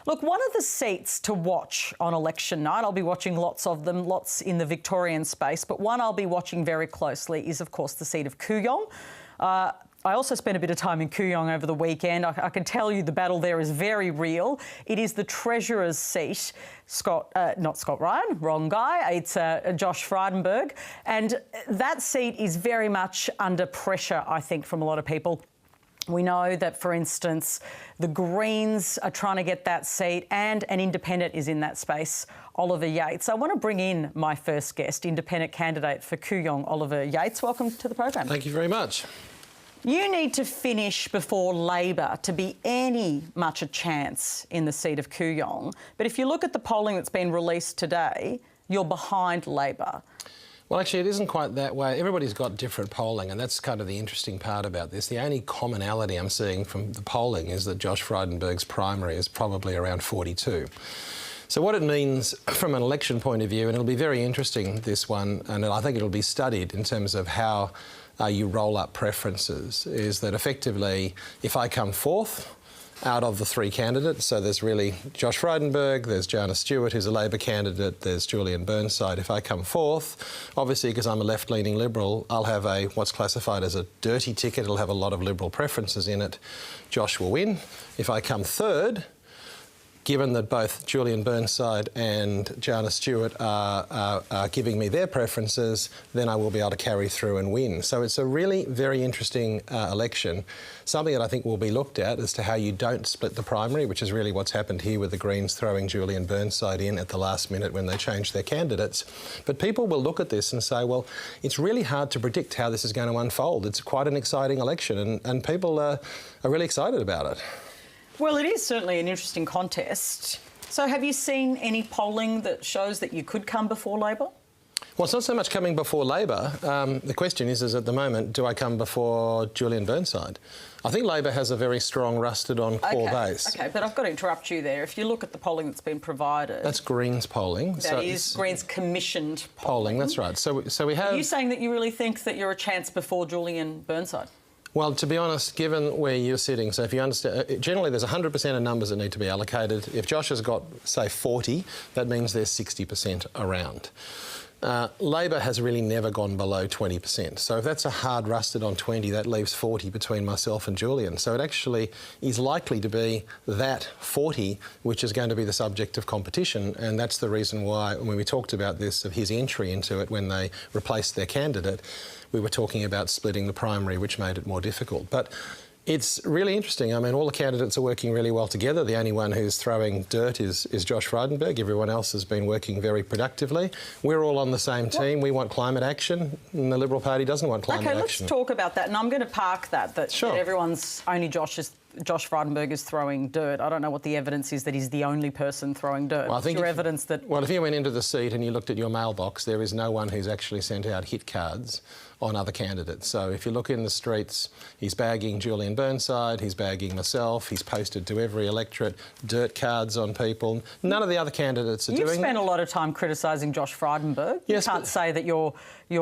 Look, one of the seats to watch on election night, I'll be watching lots of them, lots in the Victorian space, but one I'll be watching very closely is, of course, the seat of Kooyong. I also spent a bit of time in Kooyong over the weekend. I can tell you the battle there is very real. It is the Treasurer's seat. Not Scott Ryan, wrong guy. It's Josh Frydenberg. And that seat is very much under pressure, I think, from a lot of people. We know that, for instance, the Greens are trying to get that seat and an independent is in that space, Oliver Yates. I want to bring in my first guest, independent candidate for Kooyong, Oliver Yates. Welcome to the program. Thank you very much. You need to finish before Labor to be much a chance in the seat of Kooyong. But if you look at the polling that's been released today, you're behind Labor. Well, actually, it isn't quite that way. Everybody's got different polling, and that's kind of the interesting part about this. The only commonality I'm seeing from the polling is that Josh Frydenberg's primary is probably around 42. So what it means from an election point of view, and it'll be very interesting, this one, and I think it'll be studied in terms of how you roll up preferences, is that effectively, if I come fourth out of the three candidates, so there's really Josh Frydenberg, there's Jana Stewart, who's a Labor candidate, there's Julian Burnside. If I come fourth, obviously because I'm a left-leaning Liberal, I'll have what's classified as a dirty ticket. It'll have a lot of Liberal preferences in it. Josh will win. If I come third, given that both Julian Burnside and Jana Stewart are giving me their preferences, then I will be able to carry through and win. So it's a really very interesting election, something that I think will be looked at as to how you don't split the primary, which is really what's happened here with the Greens throwing Julian Burnside in at the last minute when they changed their candidates. But people will look at this and say, well, it's really hard to predict how this is going to unfold. It's quite an exciting election, and people are really excited about it. Well, it is certainly an interesting contest. So have you seen any polling that shows that you could come before Labor? Well, it's not so much coming before Labor. The question is at the moment, do I come before Julian Burnside? I think Labor has a very strong rusted-on core base. OK, but I've got to interrupt you there. If you look at the polling that's been provided... That's Greens polling. That is Greens commissioned polling. That's right. So we have... Are you saying that you really think that you're a chance before Julian Burnside? Well, to be honest, given where you're sitting, so if you understand, generally there's 100% of numbers that need to be allocated. If Josh has got, say, 40, that means there's 60% around. Labor has really never gone below 20%. So if that's a hard rusted on 20, that leaves 40 between myself and Julian. So it actually is likely to be that 40 which is going to be the subject of competition, and that's the reason why, when we talked about this, of his entry into it when they replaced their candidate, we were talking about splitting the primary, which made it more difficult. But it's really interesting. I mean, all the candidates are working really well together. The only one who's throwing dirt is Josh Frydenberg. Everyone else has been working very productively. We're all on the same team. We want climate action, and the Liberal Party doesn't want climate action. OK, let's talk about that. And I'm going to park that sure. That everyone's only Josh Frydenberg is throwing dirt. I don't know what the evidence is that he's the only person throwing dirt. Well, I think evidence that... Well, if you went into the seat and you looked at your mailbox, there is no one who's actually sent out hit cards on other candidates. So if you look in the streets, he's bagging Julian Burnside, he's bagging myself, he's posted to every electorate dirt cards on people. None of the other candidates are doing that. You've spent a lot of time criticising Josh Frydenberg. Yes, you can't say that you're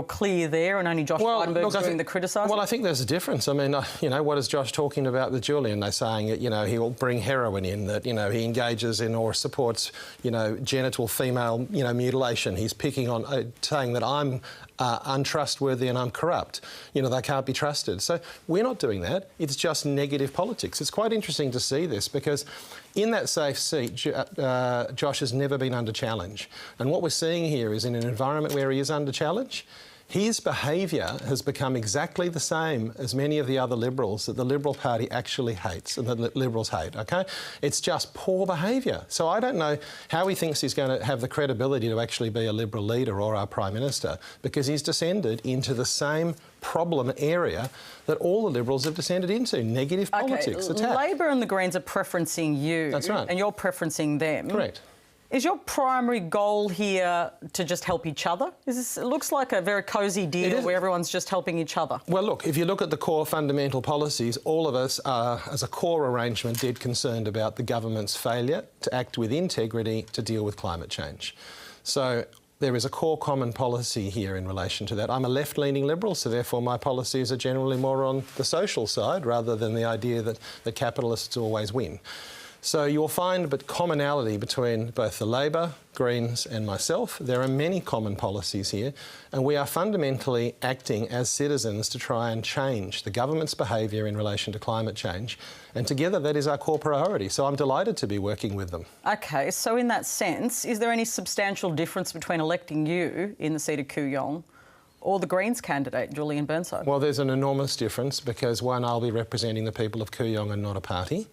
clear there and only Josh Frydenberg's doing the criticising. Well, I think there's a difference. I mean, you know, what is Josh talking about with Julian? They're saying that, you know, he'll bring heroin in, that, you know, he engages in or supports, you know, genital female, you know, mutilation. He's picking on, saying that I'm untrustworthy and I'm corrupt. You know, they can't be trusted. So we're not doing that. It's just negative politics. It's quite interesting to see this because in that safe seat, Josh has never been under challenge. And what we're seeing here is in an environment where he is under challenge, his behaviour has become exactly the same as many of the other Liberals that the Liberal Party actually hates and the Liberals hate, OK? It's just poor behaviour. So I don't know how he thinks he's going to have the credibility to actually be a Liberal leader or our Prime Minister, because he's descended into the same problem area that all the Liberals have descended into, negative politics, attack. Labor and the Greens are preferencing you. That's right. And you're preferencing them. Correct. Is your primary goal here to just help each other? It looks like a very cosy deal where everyone's just helping each other. Well, look, if you look at the core fundamental policies, all of us are, as a core arrangement, dead concerned about the government's failure to act with integrity to deal with climate change. So there is a core common policy here in relation to that. I'm a left-leaning Liberal, so therefore my policies are generally more on the social side rather than the idea that capitalists always win. So you'll find but commonality between both the Labor, Greens and myself. There are many common policies here, and we are fundamentally acting as citizens to try and change the government's behaviour in relation to climate change, and together that is our core priority. So I'm delighted to be working with them. OK, so in that sense, is there any substantial difference between electing you in the seat of Kooyong or the Greens candidate, Julian Burnside? Well, there's an enormous difference because, one, I'll be representing the people of Kooyong and not a party.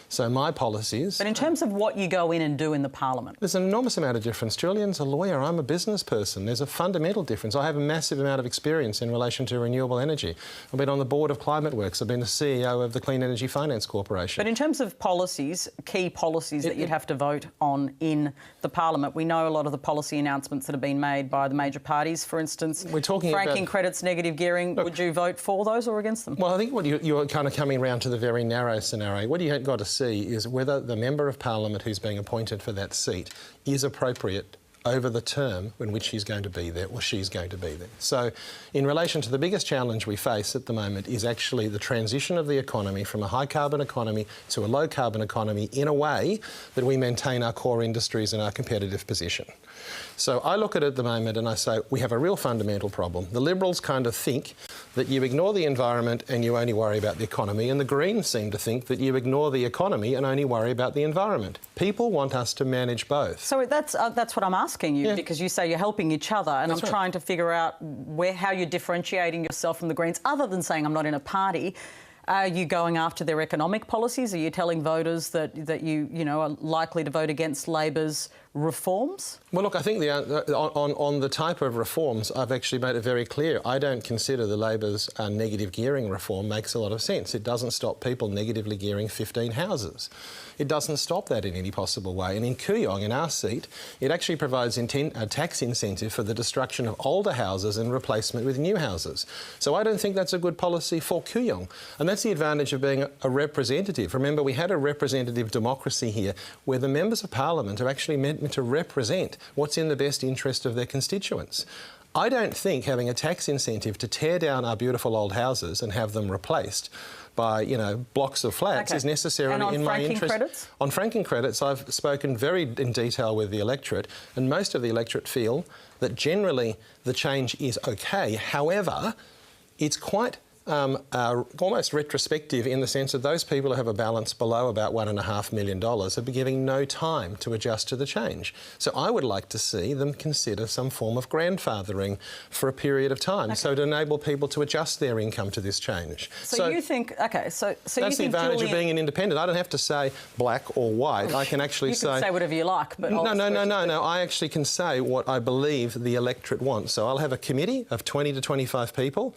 So my policies... But in terms of what you go in and do in the parliament? There's an enormous amount of difference. Julian's a lawyer, I'm a business person. There's a fundamental difference. I have a massive amount of experience in relation to renewable energy. I've been on the board of Climate Works. I've been the CEO of the Clean Energy Finance Corporation. But in terms of policies, key policies that you'd have to vote on in the parliament, we know a lot of the policy announcements that have been made by the major parties. For instance, we're talking franking credits, negative gearing. Look, would you vote for those or against them? Well, I think what you're kind of coming round to the very narrow scenario. What you've got to see is whether the member of parliament who's being appointed for that seat is appropriate over the term in which he's going to be there or she's going to be there. So in relation to the biggest challenge we face at the moment is actually the transition of the economy from a high carbon economy to a low carbon economy in a way that we maintain our core industries and our competitive position. So I look at it at the moment and I say we have a real fundamental problem. The Liberals kind of think that you ignore the environment and you only worry about the economy, and the Greens seem to think that you ignore the economy and only worry about the environment. People want us to manage both. So that's what I'm asking you, because you say you're helping each other, and I'm trying to figure out how you're differentiating yourself from the Greens, other than saying I'm not in a party. Are you going after their economic policies? Are you telling voters that you are likely to vote against Labor's reforms? Well, look, I think on the type of reforms, I've actually made it very clear. I don't consider the Labor's negative gearing reform makes a lot of sense. It doesn't stop people negatively gearing 15 houses. It doesn't stop that in any possible way. And in Kooyong, in our seat, it actually provides a tax incentive for the destruction of older houses and replacement with new houses. So I don't think that's a good policy for Kooyong. And that's the advantage of being a representative. Remember, we had a representative democracy here where the members of parliament are actually meant to represent what's in the best interest of their constituents. I don't think having a tax incentive to tear down our beautiful old houses and have them replaced by, blocks of flats is necessarily in my interest. Credits? On franking credits, I've spoken very in detail with the electorate, and most of the electorate feel that generally the change is okay. However, it's quite almost retrospective in the sense that those people who have a balance below about $1.5 million are giving no time to adjust to the change. So I would like to see them consider some form of grandfathering for a period of time, so to enable people to adjust their income to this change. So you think, OK, so that's you think the advantage of being an independent. I don't have to say black or white. I can actually you can say whatever you like, but... No. I actually can say what I believe the electorate wants. So I'll have a committee of 20 to 25 people.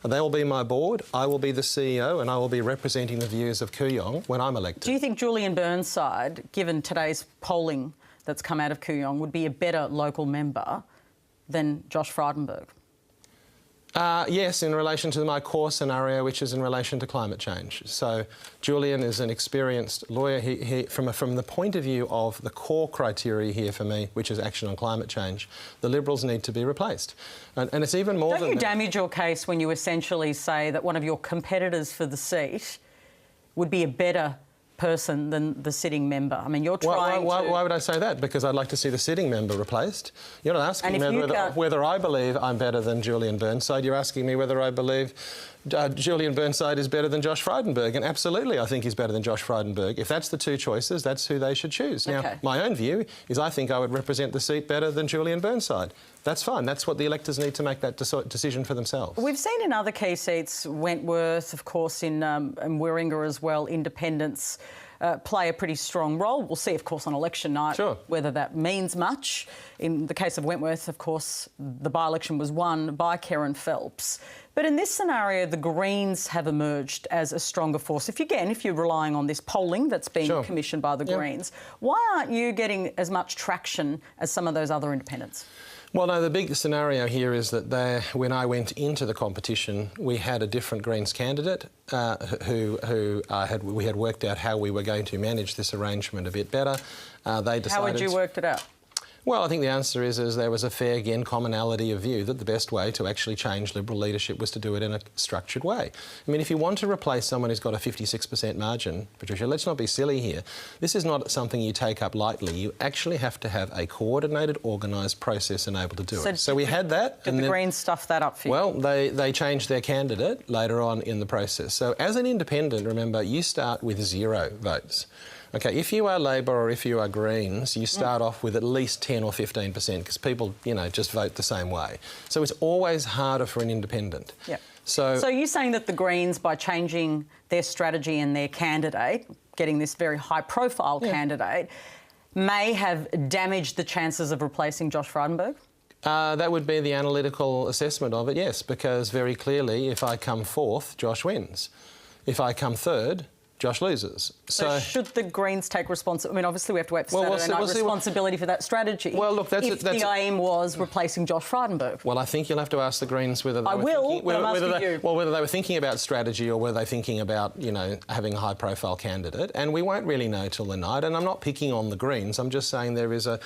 They will be my board, I will be the CEO, and I will be representing the views of Kooyong when I'm elected. Do you think Julian Burnside, given today's polling that's come out of Kooyong, would be a better local member than Josh Frydenberg? Yes, in relation to my core scenario, which is in relation to climate change. So Julian is an experienced lawyer. From the point of view of the core criteria here for me, which is action on climate change, the Liberals need to be replaced. And it's even more than that. Don't you damage your case when you essentially say that one of your competitors for the seat would be a better person than the sitting member? I mean, you're trying Why would I say that? Because I'd like to see the sitting member replaced. You're not asking me whether I believe I'm better than Julian Burnside. You're asking me whether I believe Julian Burnside is better than Josh Frydenberg, and absolutely I think he's better than Josh Frydenberg. If that's the two choices, that's who they should choose. Now, my own view is I think I would represent the seat better than Julian Burnside. That's fine. That's what the electors need to make that decision for themselves. We've seen in other key seats, Wentworth, of course, in Warringah as well, independents play a pretty strong role. We'll see, of course, on election night whether that means much. In the case of Wentworth, of course, the by-election was won by Kerryn Phelps. But in this scenario, the Greens have emerged as a stronger force. If you're relying on this polling that's been commissioned by the Greens, why aren't you getting as much traction as some of those other independents? Well, no, the big scenario here is that when I went into the competition, we had a different Greens candidate we had worked out how we were going to manage this arrangement a bit better. They decided... How had you worked it out? Well, I think the answer is there was a fair, again, commonality of view that the best way to actually change Liberal leadership was to do it in a structured way. I mean, if you want to replace someone who's got a 56% margin, Patricia, let's not be silly here. This is not something you take up lightly. You actually have to have a coordinated, organised process and able to do it. So we had that. Did the Greens stuff that up for you? Well, they changed their candidate later on in the process. So as an independent, remember, you start with 0 votes. OK, if you are Labor or if you are Greens, you start off with at least 10 or 15% because people, you know, just vote the same way. So it's always harder for an independent. Yep. So you're saying that the Greens, by changing their strategy and their candidate, getting this very high-profile candidate, may have damaged the chances of replacing Josh Frydenberg? That would be the analytical assessment of it, yes, because very clearly if I come fourth, Josh wins. If I come third, Josh loses. So should the Greens take responsibility? I mean, obviously we have to wait for Saturday night responsibility for that strategy. Well, look, that's the aim was replacing Josh Frydenberg. Well, I think you'll have to ask the Greens whether they whether they were thinking about strategy or whether they were thinking about, you know, having a high-profile candidate. And we won't really know till the night. And I'm not picking on the Greens. I'm just saying there is a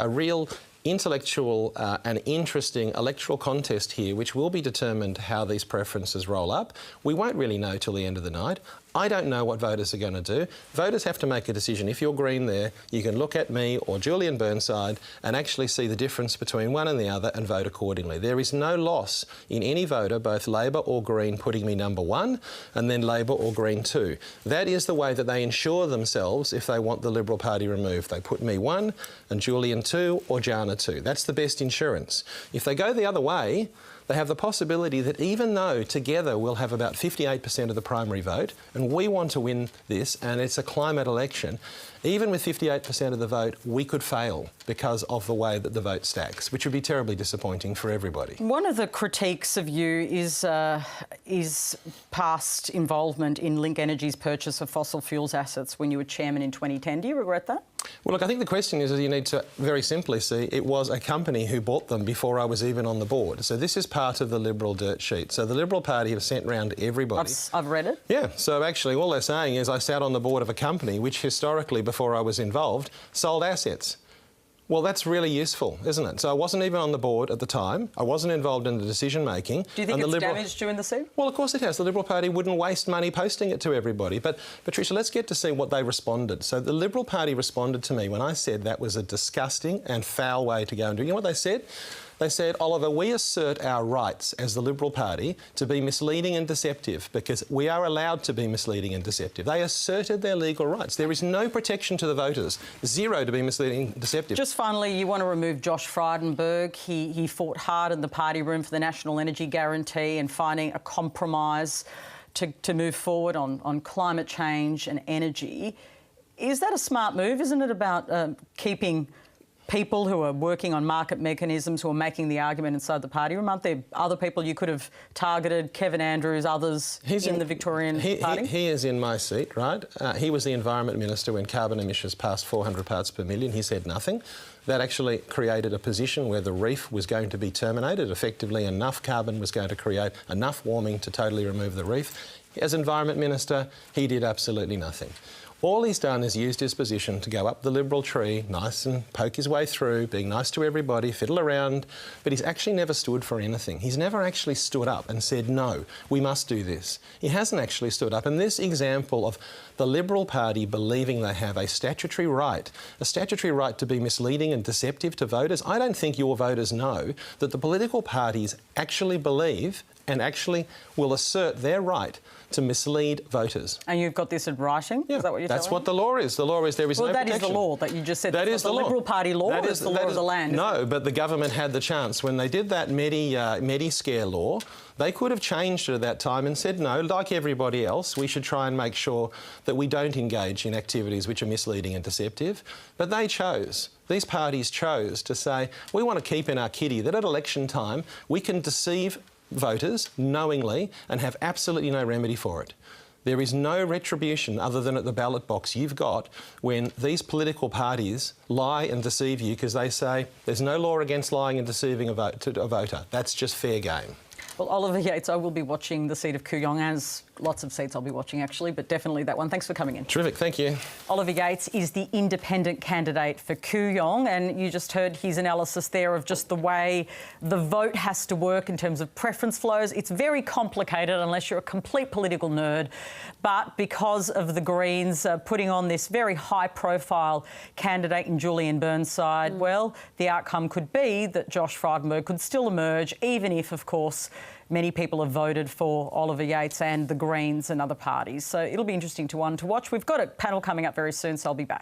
real intellectual and interesting electoral contest here which will be determined how these preferences roll up. We won't really know till the end of the night. I don't know what voters are going to do. Voters have to make a decision. If you're Green there, you can look at me or Julian Burnside and actually see the difference between one and the other and vote accordingly. There is no loss in any voter, both Labor or Green, putting me number 1 and then Labor or Green 2. That is the way that they ensure themselves if they want the Liberal Party removed. They put me 1 and Julian 2 or Jana 2. That's the best insurance. If they go the other way, they have the possibility that even though together we'll have about 58% of the primary vote, and we want to win this, and it's a climate election, even with 58% of the vote, we could fail because of the way that the vote stacks, which would be terribly disappointing for everybody. One of the critiques of you is past involvement in Link Energy's purchase of fossil fuels assets when you were chairman in 2010. Do you regret that? Well, look, I think the question is you need to very simply see it was a company who bought them before I was even on the board. So this is part of the Liberal dirt sheet. So the Liberal Party have sent round everybody. I've read it. Yeah, so actually all they're saying is I sat on the board of a company which historically, before I was involved, sold assets. Well, that's really useful, isn't it? So I wasn't even on the board at the time. I wasn't involved in the decision-making. Do you think it's damaged you in the seat? Well, of course it has. The Liberal Party wouldn't waste money posting it to everybody. But, Patricia, let's get to see what they responded. So the Liberal Party responded to me when I said that was a disgusting and foul way to go and do it. You know what they said? They said, Oliver, we assert our rights as the Liberal Party to be misleading and deceptive because we are allowed to be misleading and deceptive. They asserted their legal rights. There is no protection to the voters, 0 to be misleading and deceptive. Just finally, you want to remove Josh Frydenberg. He fought hard in the party room for the National Energy Guarantee and finding a compromise to move forward on climate change and energy. Is that a smart move? Isn't it about keeping people who are working on market mechanisms who are making the argument inside the party room? Aren't there other people you could have targeted, Kevin Andrews, others in the Victorian Party? He is in my seat, right? He was the Environment Minister when carbon emissions passed 400 parts per million. He said nothing. That actually created a position where the reef was going to be terminated. Effectively, enough carbon was going to create enough warming to totally remove the reef. As Environment Minister, he did absolutely nothing. All he's done is used his position to go up the Liberal tree, nice and poke his way through, being nice to everybody, fiddle around, but he's actually never stood for anything. He's never actually stood up and said, no, we must do this. He hasn't actually stood up. And this example of the Liberal Party believing they have a statutory right to be misleading and deceptive to voters, I don't think your voters know that the political parties actually believe and actually will assert their right to mislead voters. And you've got this in writing? Yeah, is that what you're that's telling what the law is. The law is there is no protection. Well, that is the law that you just said. That is the law. Liberal Party law is the law of the land. No, but the government had the chance. When they did that Medi-Scare law, they could have changed it at that time and said, no, like everybody else, we should try and make sure that we don't engage in activities which are misleading and deceptive. But they chose. These parties chose to say, we want to keep in our kitty that at election time we can deceive voters knowingly and have absolutely no remedy for it. There is no retribution other than at the ballot box you've got when these political parties lie and deceive you because they say there's no law against lying and deceiving a voter. That's just fair game. Well, Oliver Yates, I will be watching the seat of Kooyong as Lots of seats I'll be watching, actually, but definitely that one. Thanks for coming in. Terrific, thank you. Oliver Yates is the independent candidate for Kooyong, and you just heard his analysis there of just the way the vote has to work in terms of preference flows. It's very complicated unless you're a complete political nerd, but because of the Greens putting on this very high-profile candidate in Julian Burnside, well, the outcome could be that Josh Frydenberg could still emerge, even if, of course, many people have voted for Oliver Yates and the Greens and other parties. So it'll be interesting to watch. We've got a panel coming up very soon, so I'll be back.